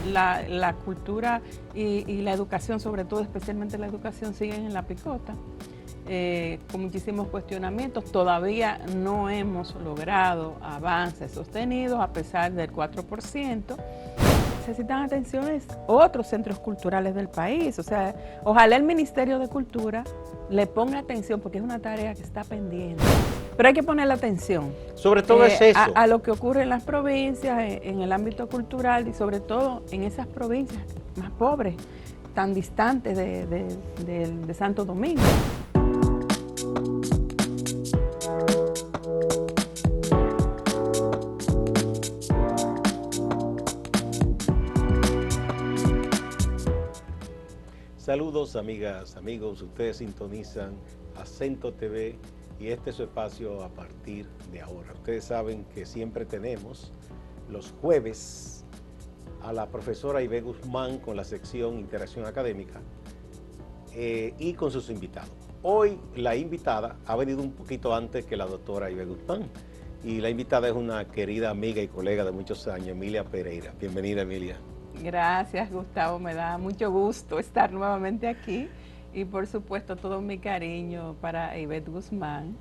la cultura y la educación, sobre todo, especialmente la educación, siguen en la picota, con muchísimos cuestionamientos. Todavía no hemos logrado avances sostenidos a pesar del 4%. Necesitan atenciones otros centros culturales del país. O sea, ojalá el Ministerio de Cultura le ponga atención, porque es una tarea que está pendiente. Pero hay que ponerle atención. Sobre todo es eso. A lo que ocurre en las provincias, en el ámbito cultural y sobre todo en esas provincias más pobres, tan distantes de Santo Domingo. Saludos amigas, amigos, ustedes sintonizan Acento TV y este es su espacio a partir de ahora. Ustedes saben que siempre tenemos los jueves a la profesora Ivette Guzmán con la sección Interacción Académica y con sus invitados. Hoy la invitada ha venido un poquito antes que la doctora Ivette Guzmán y la invitada es una querida amiga y colega de muchos años, Emilia Pereira. Bienvenida, Emilia. Gracias, Gustavo, me da mucho gusto estar nuevamente aquí y por supuesto todo mi cariño para Ivette Guzmán.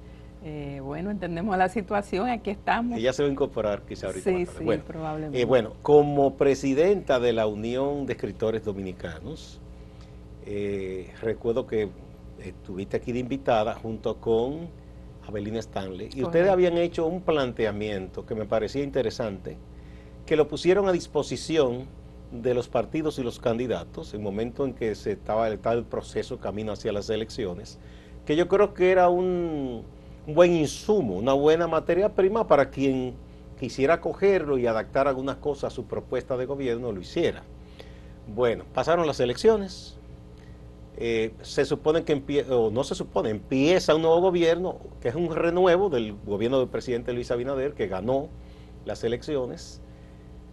Bueno, entendemos la situación, aquí estamos. Ella se va a incorporar quizá ahorita. Sí, sí, bueno, probablemente. Bueno, como presidenta de la Unión de Escritores Dominicanos, recuerdo que estuviste aquí de invitada junto con Abelina Stanley y ustedes habían hecho un planteamiento que me parecía interesante, que lo pusieron a disposición de los partidos y los candidatos en el momento en que se estaba el proceso camino hacia las elecciones, que yo creo que era un buen insumo, una buena materia prima para quien quisiera cogerlo y adaptar algunas cosas a su propuesta de gobierno, lo hiciera. Bueno, pasaron las elecciones, se supone que empieza un nuevo gobierno, que es un renuevo del gobierno del presidente Luis Abinader, que ganó las elecciones.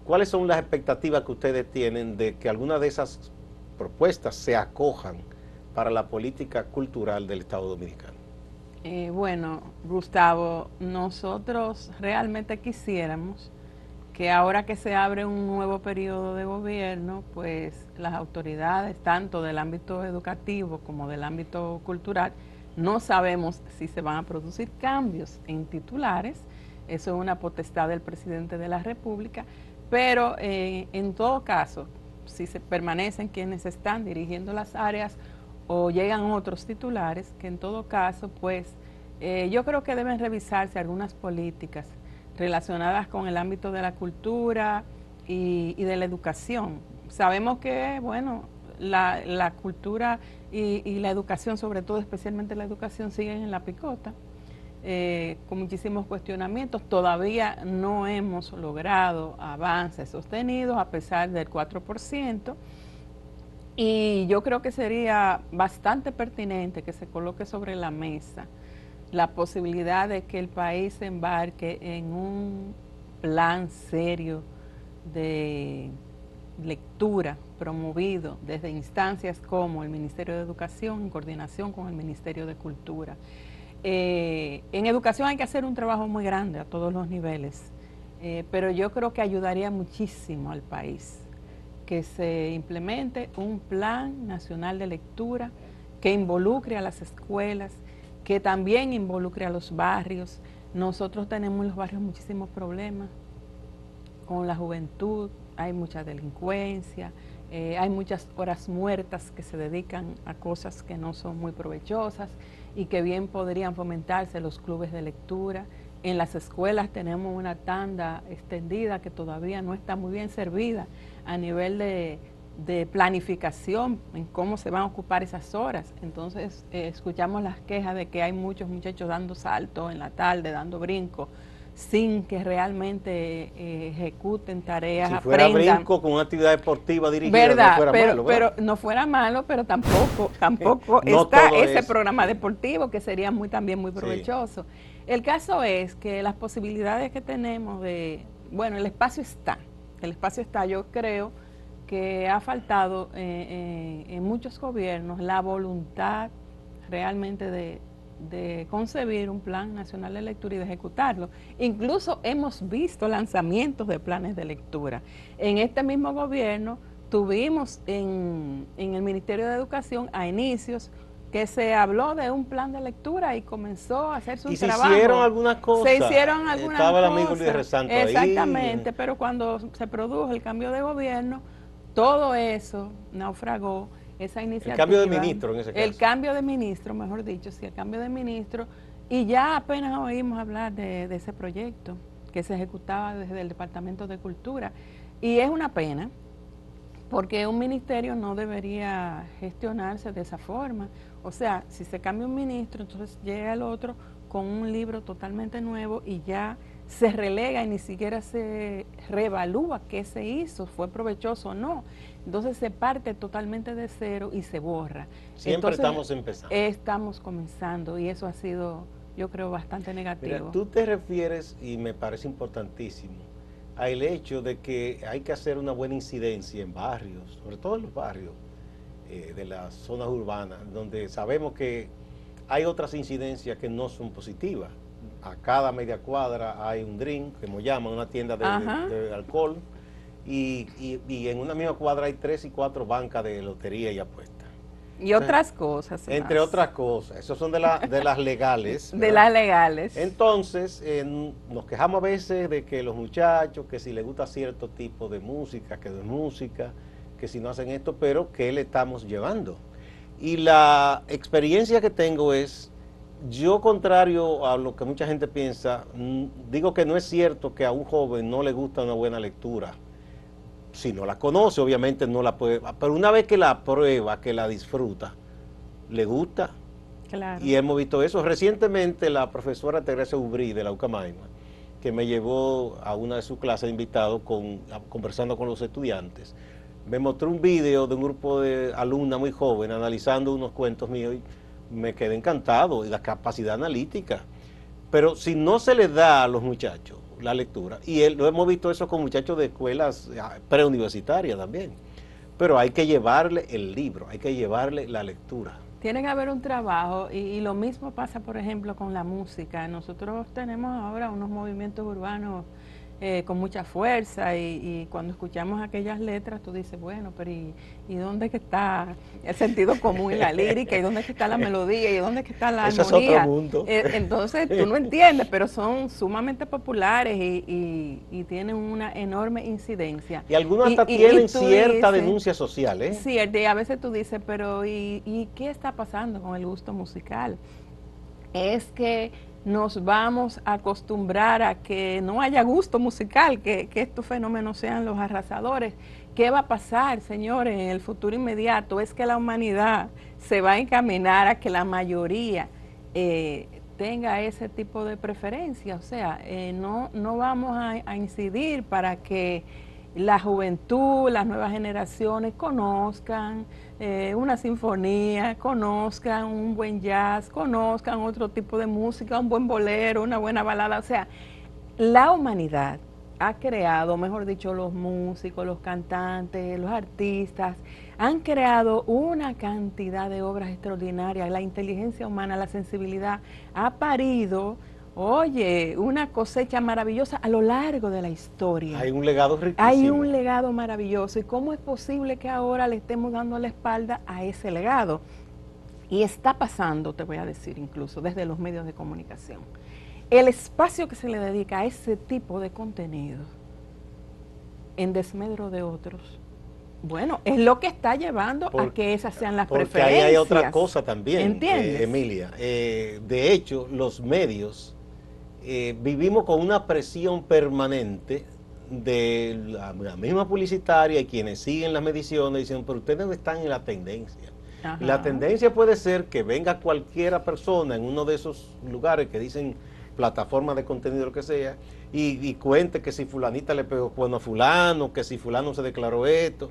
¿Cuáles son las expectativas que ustedes tienen de que alguna de esas propuestas se acojan para la política cultural del Estado Dominicano? Bueno, Gustavo, nosotros realmente quisiéramos que ahora que se abre un nuevo periodo de gobierno, pues las autoridades, tanto del ámbito educativo como del ámbito cultural, no sabemos si se van a producir cambios en titulares, eso es una potestad del presidente de la República, pero en todo caso, si se permanecen quienes están dirigiendo las áreas o llegan otros titulares, que en todo caso, pues yo creo que deben revisarse algunas políticas relacionadas con el ámbito de la cultura y de la educación. Sabemos que, bueno, la cultura y la educación, sobre todo, especialmente la educación, siguen en la picota. Con muchísimos cuestionamientos. Todavía no hemos logrado avances sostenidos a pesar del 4%. Y yo creo que sería bastante pertinente que se coloque sobre la mesa la posibilidad de que el país se embarque en un plan serio de lectura promovido desde instancias como el Ministerio de Educación en coordinación con el Ministerio de Cultura. En educación hay que hacer un trabajo muy grande a todos los niveles, pero yo creo que ayudaría muchísimo al país que se implemente un plan nacional de lectura que involucre a las escuelas, que también involucre a los barrios. Nosotros tenemos en los barrios muchísimos problemas con la juventud, hay mucha delincuencia, hay muchas horas muertas que se dedican a cosas que no son muy provechosas y que bien podrían fomentarse los clubes de lectura. En las escuelas tenemos una tanda extendida que todavía no está muy bien servida a nivel de planificación en cómo se van a ocupar esas horas. Entonces escuchamos las quejas de que hay muchos muchachos dando saltos en la tarde, dando brincos, sin que realmente ejecuten tareas, si fuera aprendan. brinco con una actividad deportiva dirigida, ¿verdad? no fuera malo, ¿verdad? Pero no fuera malo, pero tampoco no está todo ese es programa deportivo que sería también muy provechoso. Sí. El caso es que las posibilidades que tenemos bueno, el espacio está, yo creo que ha faltado en muchos gobiernos la voluntad realmente de concebir un plan nacional de lectura y de ejecutarlo. Incluso hemos visto lanzamientos de planes de lectura. En este mismo gobierno tuvimos en el Ministerio de Educación a inicios que se habló de un plan de lectura y comenzó a hacerse un trabajo. Se hicieron algunas cosas. Se hicieron algunas cosas. Estaba el amigo Luis Resanto ahí. Exactamente, pero cuando se produjo el cambio de gobierno, todo eso naufragó, esa iniciativa. El cambio de ministro en ese caso. El cambio de ministro, mejor dicho, sí, el cambio de ministro. Y ya apenas oímos hablar de ese proyecto que se ejecutaba desde el Departamento de Cultura. Y es una pena, porque un ministerio no debería gestionarse de esa forma. O sea, si se cambia un ministro, entonces llega el otro con un libro totalmente nuevo y ya se relega y ni siquiera se reevalúa qué se hizo, fue provechoso o no. Entonces se parte totalmente de cero y se borra. Siempre Entonces, estamos empezando. Estamos comenzando y eso ha sido, yo creo, bastante negativo. Mira, tú te refieres, y me parece importantísimo, al hecho de que hay que hacer una buena incidencia en barrios, sobre todo en los barrios de las zonas urbanas, donde sabemos que hay otras incidencias que no son positivas. A cada media cuadra hay un drink, como llaman, una tienda de alcohol, y en una misma cuadra hay 3 y 4 bancas de lotería y apuestas. Y otras cosas. Entre otras cosas, esos son de las legales. De las legales. Entonces, nos quejamos a veces de que los muchachos, que si les gusta cierto tipo de música, que no es música, que si no hacen esto, pero ¿qué le estamos llevando? Y la experiencia que tengo es, yo contrario a lo que mucha gente piensa, digo que no es cierto que a un joven no le gusta una buena lectura. Si no la conoce, obviamente no la puede, pero una vez que la prueba, que la disfruta, le gusta. Claro. Y hemos visto eso. Recientemente la profesora Teresa Ubrí de la Ucamaima, que me llevó a una de sus clases de invitados conversando con los estudiantes, me mostró un video de un grupo de alumnas muy jóvenes analizando unos cuentos míos y me quedé encantado, y la capacidad analítica. Pero si no se les da a los muchachos la lectura, y lo hemos visto eso con muchachos de escuelas preuniversitarias también, pero hay que llevarle el libro, hay que llevarle la lectura. Tiene que haber un trabajo y lo mismo pasa, por ejemplo, con la música. Nosotros tenemos ahora unos movimientos urbanos con mucha fuerza y cuando escuchamos aquellas letras tú dices, bueno, pero ¿y dónde es que está el sentido común y la lírica? ¿Y dónde es que está la melodía? ¿Y dónde es que está la armonía? Eso es otro mundo. Entonces tú no entiendes, pero son sumamente populares y tienen una enorme incidencia. Y algunos hasta tienen cierta denuncia social, ¿eh? Sí, y a veces tú dices, pero ¿y qué está pasando con el gusto musical? Es que nos vamos a acostumbrar a que no haya gusto musical, que estos fenómenos sean los arrasadores. ¿Qué va a pasar, señores, en el futuro inmediato? Es que la humanidad se va a encaminar a que la mayoría tenga ese tipo de preferencia. O sea, no vamos a incidir para que la juventud, las nuevas generaciones conozcan una sinfonía, conozcan un buen jazz, conozcan otro tipo de música, un buen bolero, una buena balada. O sea, la humanidad ha creado, mejor dicho, los músicos, los cantantes, los artistas, han creado una cantidad de obras extraordinarias. La inteligencia humana, la sensibilidad, ha parido, oye, una cosecha maravillosa a lo largo de la historia. Hay un legado riquísimo. Hay un legado maravilloso. ¿Y cómo es posible que ahora le estemos dando la espalda a ese legado? Y está pasando, te voy a decir, incluso desde los medios de comunicación. El espacio que se le dedica a ese tipo de contenido en desmedro de otros, bueno, es lo que está llevando a que esas sean las preferencias. Porque ahí hay otra cosa también, ¿entiendes? Emilia. De hecho, los medios vivimos con una presión permanente de la misma publicitaria y quienes siguen las mediciones dicen, pero ustedes no están en la tendencia. Ajá. La tendencia puede ser que venga cualquiera persona en uno de esos lugares que dicen plataformas de contenido, lo que sea, y cuente que si fulanita le pegó cuerno a fulano, que si fulano se declaró esto.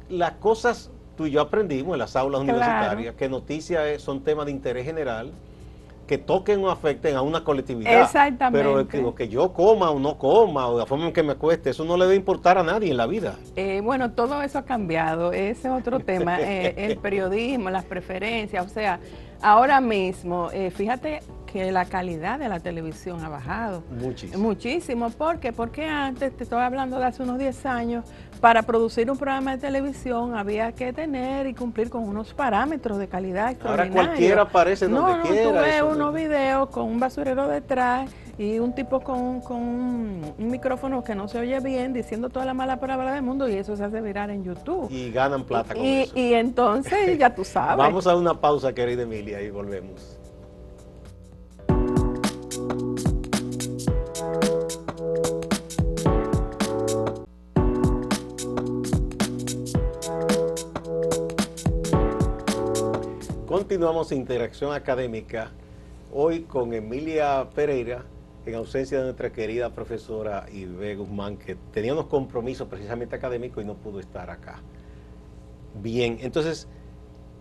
Las cosas, tú y yo aprendimos en las aulas universitarias, que noticias son temas de interés general, que toquen o afecten a una colectividad. Exactamente. Pero lo que yo coma o no coma, o la forma en que me cueste, eso no le debe importar a nadie en la vida. Bueno, todo eso ha cambiado, ese es otro tema, el periodismo, las preferencias, o sea, ahora mismo, fíjate que la calidad de la televisión ha bajado. Muchísimo. Muchísimo, ¿por qué? Porque antes, te estoy hablando de hace unos 10 años, para producir un programa de televisión había que tener y cumplir con unos parámetros de calidad extraordinarios. Ahora cualquiera aparece donde quiera. Tú ves unos videos con un basurero detrás y un tipo con un micrófono que no se oye bien diciendo toda la mala palabra del mundo y eso se hace viral en YouTube. Y ganan plata con eso. Y entonces ya tú sabes. Vamos a una pausa, querida Emilia, y volvemos. Continuamos Interacción Académica, hoy con Emilia Pereira, en ausencia de nuestra querida profesora Ibe Guzmán, que tenía unos compromisos precisamente académicos y no pudo estar acá. Bien, entonces,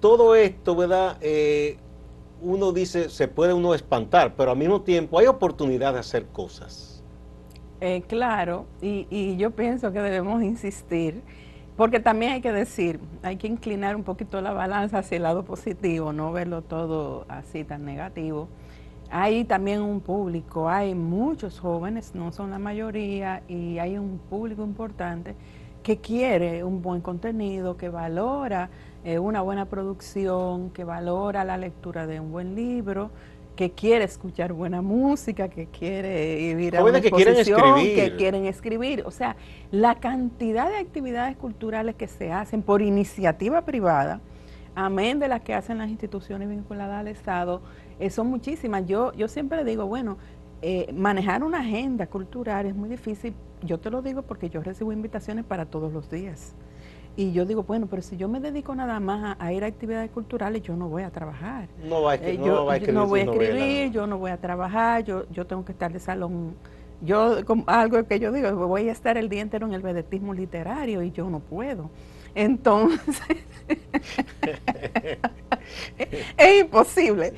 todo esto, ¿verdad? Uno dice, se puede uno espantar, pero al mismo tiempo hay oportunidad de hacer cosas. Claro, y yo pienso que debemos insistir, porque también hay que decir, hay que inclinar un poquito la balanza hacia el lado positivo, no verlo todo así tan negativo. Hay también un público, hay muchos jóvenes, no son la mayoría, y hay un público importante que quiere un buen contenido, que valora una buena producción, que valora la lectura de un buen libro, que quiere escuchar buena música, que quiere ir a una exposición, que quieren escribir. O sea, la cantidad de actividades culturales que se hacen por iniciativa privada, amén de las que hacen las instituciones vinculadas al Estado, son muchísimas. Yo siempre digo, bueno, manejar una agenda cultural es muy difícil. Yo te lo digo porque yo recibo invitaciones para todos los días. Y yo digo, bueno, pero si yo me dedico nada más a ir a actividades culturales, yo no voy a trabajar. No voy a escribir, yo no voy a trabajar, yo tengo que estar de salón. Algo que yo digo, voy a estar el día entero en el vedetismo literario y yo no puedo. Entonces, es imposible.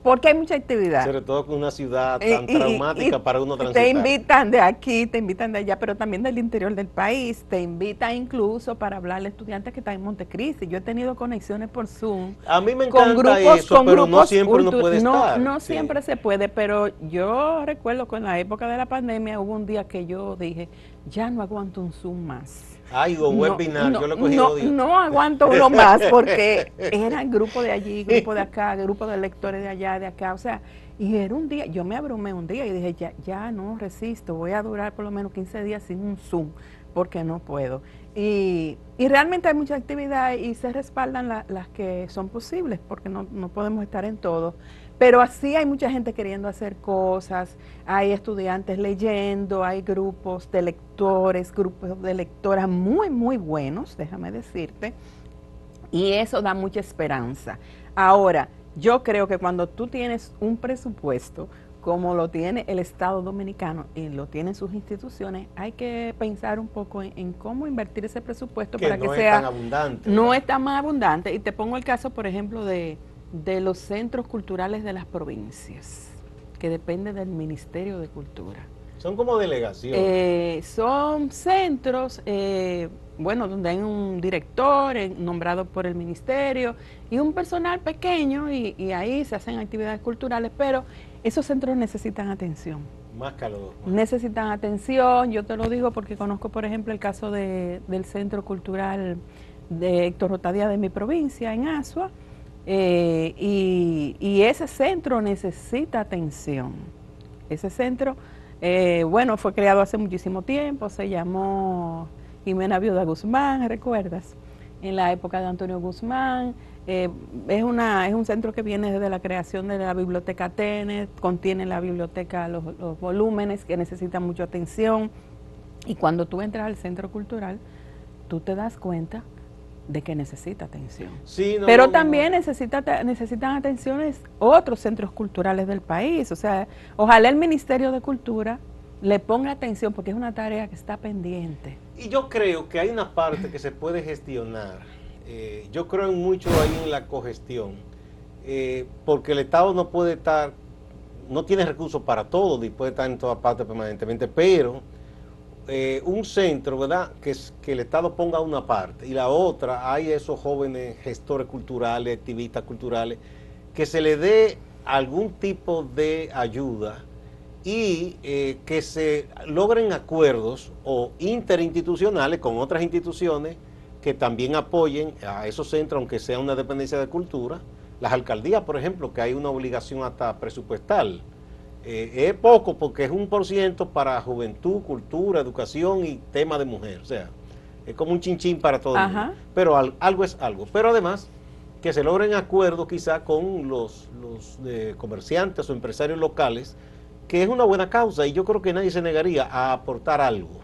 Porque hay mucha actividad. Sobre todo con una ciudad tan traumática para uno transitar. Te invitan de aquí, te invitan de allá, pero también del interior del país. Te invitan incluso para hablarle a estudiantes que están en Montecristi. Yo he tenido conexiones por Zoom. A mí me encanta eso, pero no siempre uno puede estar. No siempre se puede, pero yo recuerdo que en la época de la pandemia hubo un día que yo dije, ya no aguanto un Zoom más. Ay, o webinar, yo lo cogí odio. No aguanto uno más porque eran grupo de allí, grupo de acá, grupo de lectores de allá, de acá, o sea, y era un día, yo me abrumé un día y dije, ya no resisto, voy a durar por lo menos 15 días sin un Zoom, porque no puedo. Y realmente hay mucha actividad y se respaldan las que son posibles, porque no podemos estar en todo. Pero así hay mucha gente queriendo hacer cosas, hay estudiantes leyendo, hay grupos de lectores, grupos de lectoras muy, muy buenos, déjame decirte, y eso da mucha esperanza. Ahora, yo creo que cuando tú tienes un presupuesto, como lo tiene el Estado Dominicano y lo tienen sus instituciones, hay que pensar un poco en cómo invertir ese presupuesto para que sea... tan abundante. No es tan más abundante, y te pongo el caso, por ejemplo, de los centros culturales de las provincias, que depende del Ministerio de Cultura. Son como delegaciones. Son centros, donde hay un director nombrado por el ministerio y un personal pequeño y ahí se hacen actividades culturales, pero esos centros necesitan atención. Más calor. Necesitan atención, yo te lo digo porque conozco, por ejemplo, el caso del Centro Cultural de Héctor Rotadía de mi provincia, en Asua. Y ese centro necesita atención. Ese centro, fue creado hace muchísimo tiempo, se llamó Jimena Viuda Guzmán, ¿recuerdas? En la época de Antonio Guzmán. Es un centro que viene desde la creación de la biblioteca Tenet, contiene la biblioteca los volúmenes que necesitan mucha atención. Y cuando tú entras al centro cultural, tú te das cuenta de que necesita atención. Sí, pero también necesitan atenciones otros centros culturales del país. O sea, ojalá el Ministerio de Cultura le ponga atención porque es una tarea que está pendiente. Y yo creo que hay una parte que se puede gestionar. Yo creo mucho ahí en la cogestión. porque el Estado no puede estar, no tiene recursos para todo, ni puede estar en todas partes permanentemente, pero un centro, ¿verdad?, que el Estado ponga una parte y la otra, hay esos jóvenes gestores culturales, activistas culturales, que se le dé algún tipo de ayuda y que se logren acuerdos o interinstitucionales con otras instituciones que también apoyen a esos centros, aunque sea una dependencia de cultura. Las alcaldías, por ejemplo, que hay una obligación hasta presupuestal, es poco porque es 1% para juventud, cultura, educación y tema de mujer, o sea, es como un chinchín para todo el mundo, pero algo es algo. Pero además, que se logren acuerdos quizá con los comerciantes o empresarios locales, que es una buena causa y yo creo que nadie se negaría a aportar algo.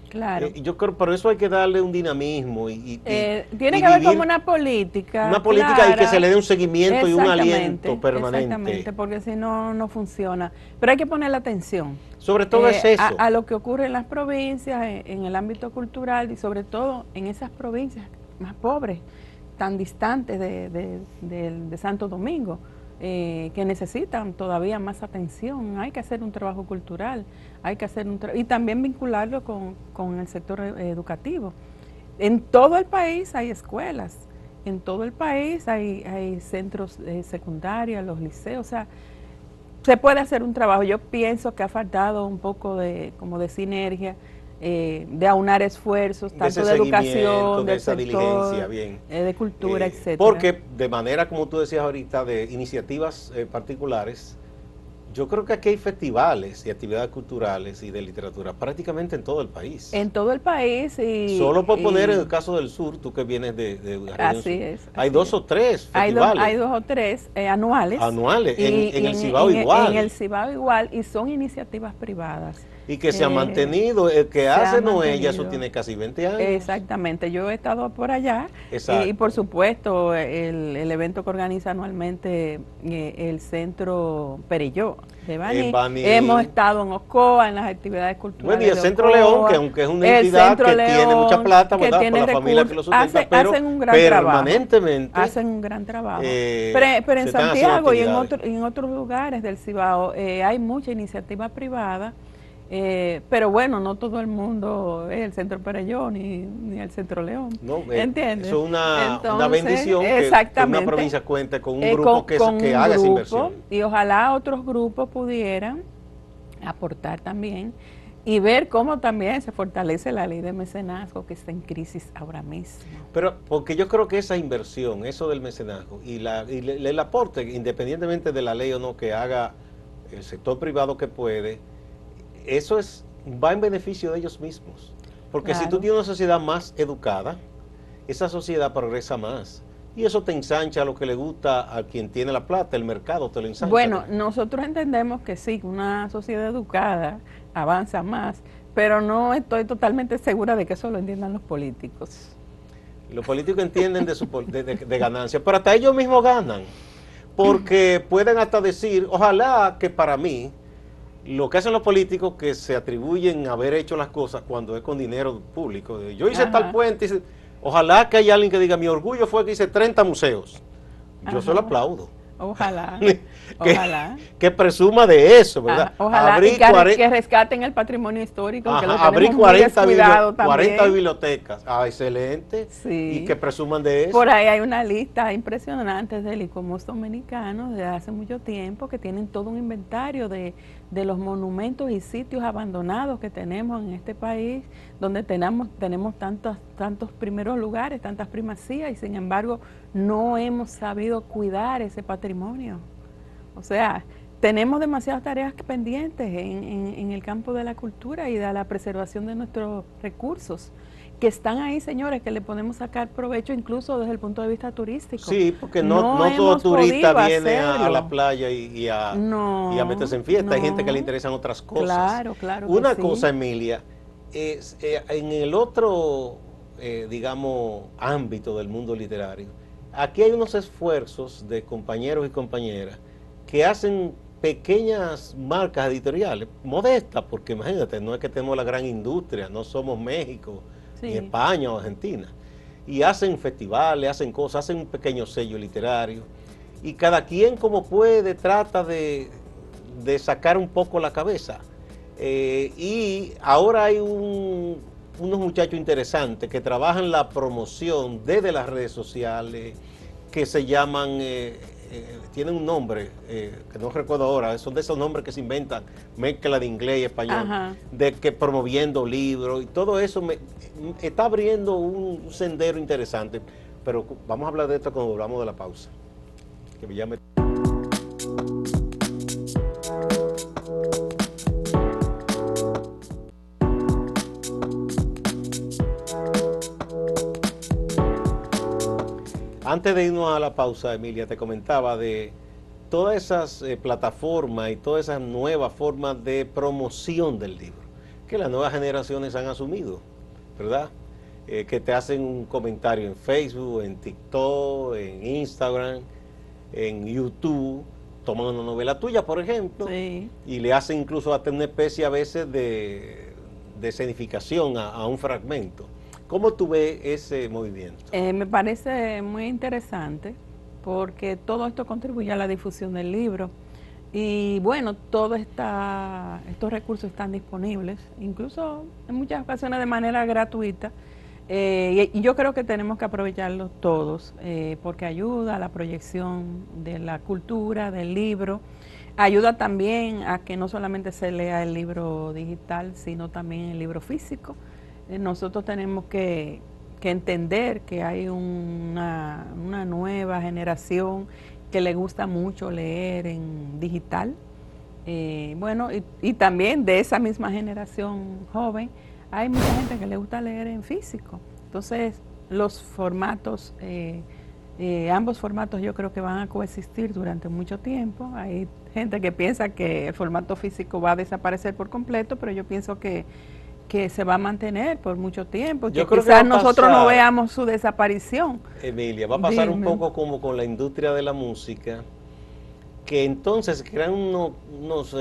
Claro. Yo creo, pero eso hay que darle un dinamismo tiene que haber como una política. Una política clara, y que se le dé un seguimiento y un aliento permanente. Exactamente, porque si no, no funciona. Pero hay que poner la atención. Sobre todo es eso. A lo que ocurre en las provincias, en el ámbito cultural y sobre todo en esas provincias más pobres, tan distantes de Santo Domingo. Que necesitan todavía más atención. Hay que hacer un trabajo cultural, hay que hacer y también vincularlo con el sector educativo. En todo el país hay escuelas, en todo el país hay centros secundarios, los liceos, o sea, se puede hacer un trabajo. Yo pienso que ha faltado un poco de sinergia, de aunar esfuerzos, tanto de educación, de esa diligencia, bien, de cultura, etcétera. Porque de manera, como tú decías ahorita, de iniciativas particulares, yo creo que aquí hay festivales y actividades culturales y de literatura prácticamente en todo el país. En todo el país. Solo por poner en el caso del sur, tú que vienes de la región así sur, es. hay dos o tres festivales. Hay dos o tres anuales. Anuales, en el Cibao igual. En el Cibao igual, y son iniciativas privadas. Y que se ha mantenido, el que hace Noella, eso tiene casi 20 años. Exactamente, yo he estado por allá y por supuesto el evento que organiza anualmente el Centro Perelló de Baní. Hemos estado en Ocoa, en las actividades culturales. Bueno, y el Centro León, que aunque es una entidad que tiene mucha plata, ¿verdad?, por la familia que lo sustenta, pero hacen un gran permanentemente trabajo. Hacen un gran trabajo. Pero en Santiago y en otros lugares del Cibao hay mucha iniciativa privada. Pero bueno, no todo el mundo es el Centro Perelló ni el Centro León. No, ¿entiendes? Eso es una bendición que una provincia cuente con un grupo que haga esa inversión. Y ojalá otros grupos pudieran aportar también y ver cómo también se fortalece la ley de mecenazgo, que está en crisis ahora mismo. Pero porque yo creo que esa inversión, eso del mecenazgo y el aporte, independientemente de la ley o no que haga el sector privado que puede, eso va en beneficio de ellos mismos. Porque si tú tienes una sociedad más educada, esa sociedad progresa más. Y eso te ensancha lo que le gusta a quien tiene la plata, el mercado te lo ensancha. Bueno, nosotros entendemos que sí, una sociedad educada avanza más, pero no estoy totalmente segura de que eso lo entiendan los políticos. Los políticos entienden de ganancia, pero hasta ellos mismos ganan. Porque pueden hasta decir, ojalá que para mí, lo que hacen los políticos que se atribuyen a haber hecho las cosas cuando es con dinero público. Yo hice tal puente, ojalá que haya alguien que diga, mi orgullo fue que hice 30 museos. Yo se lo aplaudo. Ojalá, ojalá. Que presuma de eso, ¿verdad? Ojalá que rescaten el patrimonio histórico, que lo abrí tenemos 40 bibliotecas. Excelente. Sí. Y que presuman de eso. Por ahí hay una lista impresionante de ICOMOS dominicanos de hace mucho tiempo que tienen todo un inventario de los monumentos y sitios abandonados que tenemos en este país, donde tenemos tantos primeros lugares, tantas primacías, y sin embargo no hemos sabido cuidar ese patrimonio. O sea, tenemos demasiadas tareas pendientes en el campo de la cultura y de la preservación de nuestros recursos, que están ahí, señores, que le podemos sacar provecho incluso desde el punto de vista turístico. Sí, porque no todo turista viene a la playa y a meterse en fiesta. Hay gente que le interesan otras cosas. Claro. Una cosa, Emilia, es en el otro, digamos, ámbito del mundo literario, aquí hay unos esfuerzos de compañeros y compañeras que hacen pequeñas marcas editoriales, modestas, porque imagínate, no es que tenemos la gran industria, no somos México, ni España o Argentina, y hacen festivales, hacen cosas, hacen un pequeño sello literario, y cada quien como puede trata de sacar un poco la cabeza. Y ahora hay unos muchachos interesantes que trabajan la promoción desde las redes sociales, que se llaman, tienen un nombre, que no recuerdo ahora, son de esos nombres que se inventan, mezcla de inglés y español, Ajá. de que promoviendo libros, y todo eso está abriendo un sendero interesante, pero vamos a hablar de esto cuando volvamos de la pausa. Que ya me... Antes de irnos a la pausa, Emilia, te comentaba de todas esas plataformas y todas esas nuevas formas de promoción del libro que las nuevas generaciones han asumido, ¿verdad? Que te hacen un comentario en Facebook, en TikTok, en Instagram, en YouTube, toman una novela tuya, por ejemplo, Sí. y le hacen incluso hasta una especie a veces de escenificación a un fragmento. ¿Cómo tú ves ese movimiento? Me parece muy interesante porque todo esto contribuye a la difusión del libro y bueno, estos recursos están disponibles, incluso en muchas ocasiones de manera gratuita, y yo creo que tenemos que aprovecharlos todos porque ayuda a la proyección de la cultura, del libro, ayuda también a que no solamente se lea el libro digital, sino también el libro físico. Nosotros tenemos que entender que hay una nueva generación que le gusta mucho leer en digital. Bueno, y también de esa misma generación joven, hay mucha gente que le gusta leer en físico. Entonces, los formatos, ambos formatos yo creo que van a coexistir durante mucho tiempo. Hay gente que piensa que el formato físico va a desaparecer por completo, pero yo pienso que se va a mantener por mucho tiempo, que quizás nosotros no veamos su desaparición. Emilia, va a pasar un poco como con la industria de la música, que entonces crean unos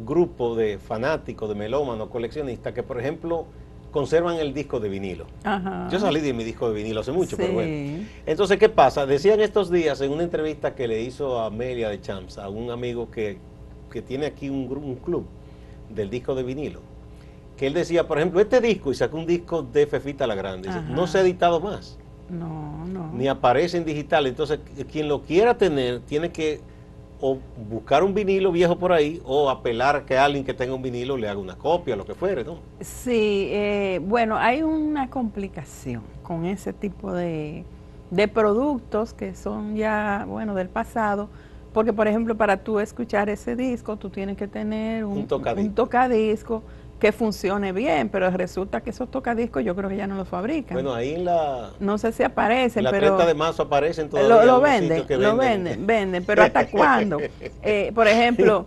grupos de fanáticos, de melómanos, coleccionistas, que por ejemplo conservan el disco de vinilo. Ajá. Yo salí de mi disco de vinilo hace mucho, Sí. pero bueno. Entonces, ¿qué pasa? Decían estos días en una entrevista que le hizo a Amelia de Champs, a un amigo que tiene aquí un club del disco de vinilo, que él decía, por ejemplo, este disco, y sacó un disco de Fefita la Grande, dice, no se ha editado más. No, no. Ni aparece en digital. Entonces, quien lo quiera tener, tiene que o buscar un vinilo viejo por ahí, o apelar a que alguien que tenga un vinilo le haga una copia, lo que fuere, ¿no? Sí, bueno, hay una complicación con ese tipo de productos que son ya, bueno, del pasado, porque por ejemplo, para tú escuchar ese disco, tú tienes que tener un tocadisco que funcione bien, pero resulta que esos tocadiscos yo creo que ya no los fabrican. Bueno, ahí no sé si aparecen, la pero 30 de marzo aparecen todavía lo venden, pero ¿hasta cuándo? Por ejemplo,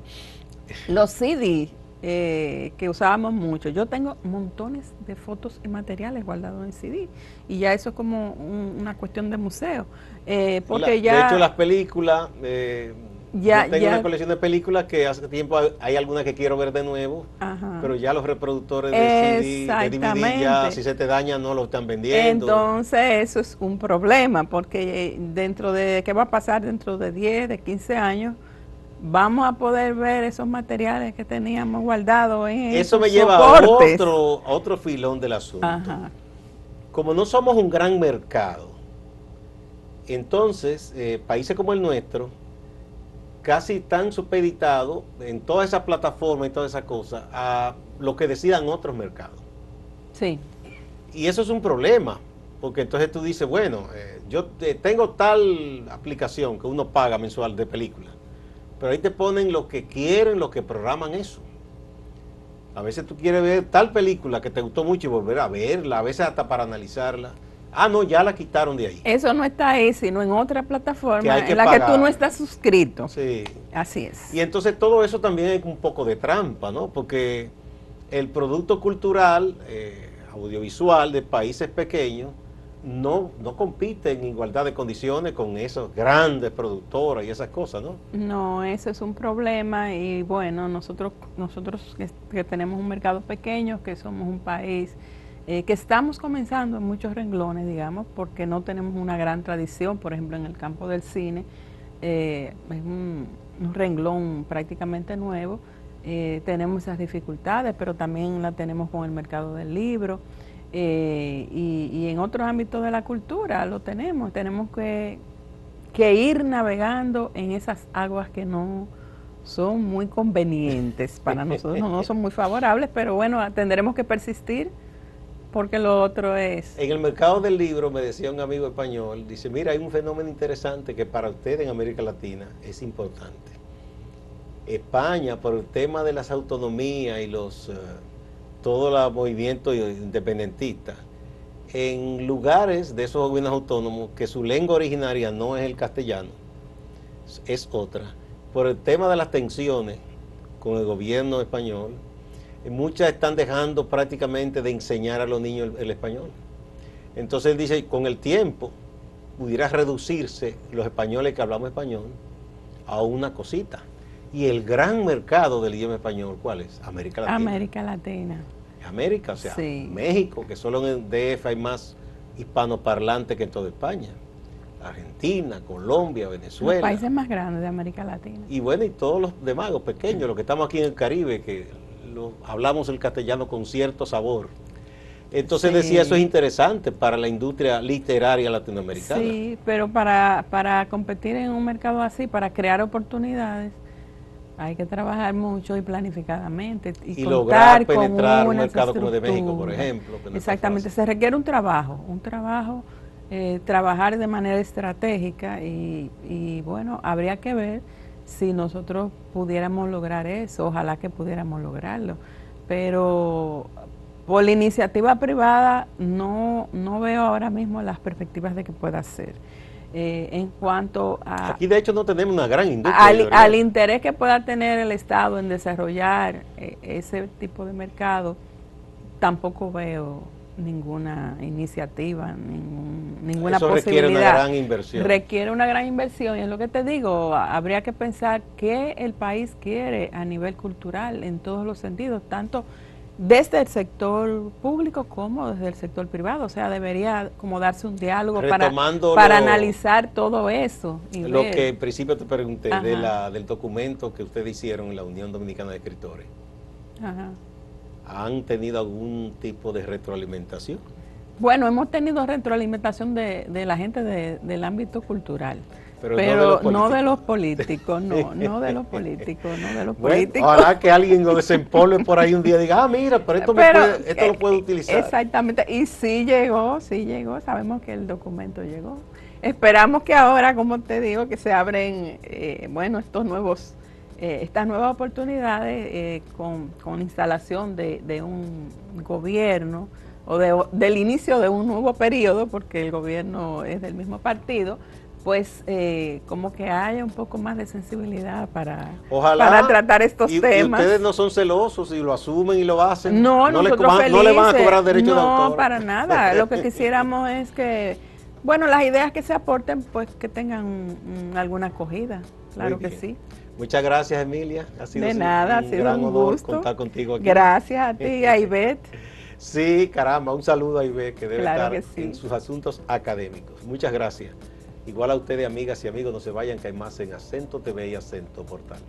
los CD que usábamos mucho, yo tengo montones de fotos y materiales guardados en CD, y ya eso es como una cuestión de museo, porque ya... De hecho, las películas... yo tengo una colección de películas que hace tiempo hay algunas que quiero ver de nuevo, ajá, pero ya los reproductores de CD, de DVD, ya si se te daña no lo están vendiendo. Entonces eso es un problema, porque ¿qué va a pasar dentro de 10, de 15 años? Vamos a poder ver esos materiales que teníamos guardados en eso me lleva a otro filón del asunto. Ajá. Como no somos un gran mercado, entonces países como el nuestro casi están supeditados en todas esas plataformas y todas esas cosas a lo que decidan otros mercados. Sí. Y eso es un problema, porque entonces tú dices, bueno, yo tengo tal aplicación que uno paga mensual de película, pero ahí te ponen lo que quieren, lo que programan eso. A veces tú quieres ver tal película que te gustó mucho y volver a verla, a veces hasta para analizarla. Ah, no, ya la quitaron de ahí. Eso no está ahí, sino en otra plataforma en la que tú no estás suscrito. Sí. Así es. Y entonces todo eso también es un poco de trampa, ¿no? Porque el producto cultural, audiovisual de países pequeños, no compite en igualdad de condiciones con esos grandes productoras y esas cosas, ¿no? No, eso es un problema y bueno, nosotros que tenemos un mercado pequeño, que somos un país que estamos comenzando en muchos renglones, digamos, porque no tenemos una gran tradición, por ejemplo, en el campo del cine, es un renglón prácticamente nuevo. Tenemos esas dificultades, pero también la tenemos con el mercado del libro, y en otros ámbitos de la cultura lo tenemos que ir navegando en esas aguas que no son muy convenientes para nosotros, no son muy favorables, pero bueno, tendremos que persistir porque lo otro es... En el mercado del libro, me decía un amigo español, dice, mira, hay un fenómeno interesante que para usted en América Latina es importante. España, por el tema de las autonomías y todo el movimiento independentista, en lugares de esos gobiernos autónomos que su lengua originaria no es el castellano, es otra. Por el tema de las tensiones con el gobierno español, muchas están dejando prácticamente de enseñar a los niños el español. Entonces él dice, con el tiempo pudiera reducirse los españoles que hablamos español a una cosita. Y el gran mercado del idioma español, ¿cuál es? América Latina. América Latina. América, o sea, sí. México, que solo en el DF hay más hispanoparlantes que en toda España. Argentina, Colombia, Venezuela. Los países más grandes de América Latina. Y bueno, y todos los demás, los pequeños, los que estamos aquí en el Caribe, que hablamos el castellano con cierto sabor. Entonces sí. Decía, eso es interesante para la industria literaria latinoamericana. Sí, pero para competir en un mercado así, para crear oportunidades, hay que trabajar mucho y planificadamente y lograr penetrar un mercado como el de México, por ejemplo. Exactamente, se requiere un trabajo, trabajar de manera estratégica y bueno, habría que ver si nosotros pudiéramos lograr eso, ojalá que pudiéramos lograrlo, pero por la iniciativa privada no veo ahora mismo las perspectivas de que pueda ser. En cuanto a... Aquí de hecho no tenemos una gran industria. Al interés que pueda tener el Estado en desarrollar ese tipo de mercado, tampoco veo ninguna iniciativa, ninguna Eso posibilidad. Requiere una gran inversión. Requiere una gran inversión, y es lo que te digo, habría que pensar qué el país quiere a nivel cultural en todos los sentidos, tanto desde el sector público como desde el sector privado. O sea, debería como darse un diálogo para analizar todo eso. Y lo ver. Que en principio te pregunté del documento que ustedes hicieron en la Unión Dominicana de Escritores. Ajá. ¿Han tenido algún tipo de retroalimentación? Bueno, hemos tenido retroalimentación de la gente del ámbito cultural. Pero no de los políticos, no de los políticos. Ojalá que alguien lo desempolve por ahí un día y diga, mira, pero esto lo puedo utilizar. Exactamente, y sí llegó, sabemos que el documento llegó. Esperamos que ahora, como te digo, que se abren, estas nuevas oportunidades con instalación de un gobierno o del inicio de un nuevo periodo, porque el gobierno es del mismo partido, pues como que haya un poco más de sensibilidad para tratar estos temas. Y ustedes no son celosos y lo asumen y lo hacen. No le van a cobrar derechos de autor. No, para nada. Lo que quisiéramos es que, las ideas que se aporten, pues que tengan alguna acogida. Claro que sí. Muchas gracias, Emilia. Ha sido un gusto contar contigo aquí. Gracias a ti, a Ivette. Sí, caramba, un saludo a Ivette, que debe estar en sus asuntos académicos. Muchas gracias. Igual a ustedes, amigas y amigos, no se vayan, que hay más en Acento TV y Acento Portal.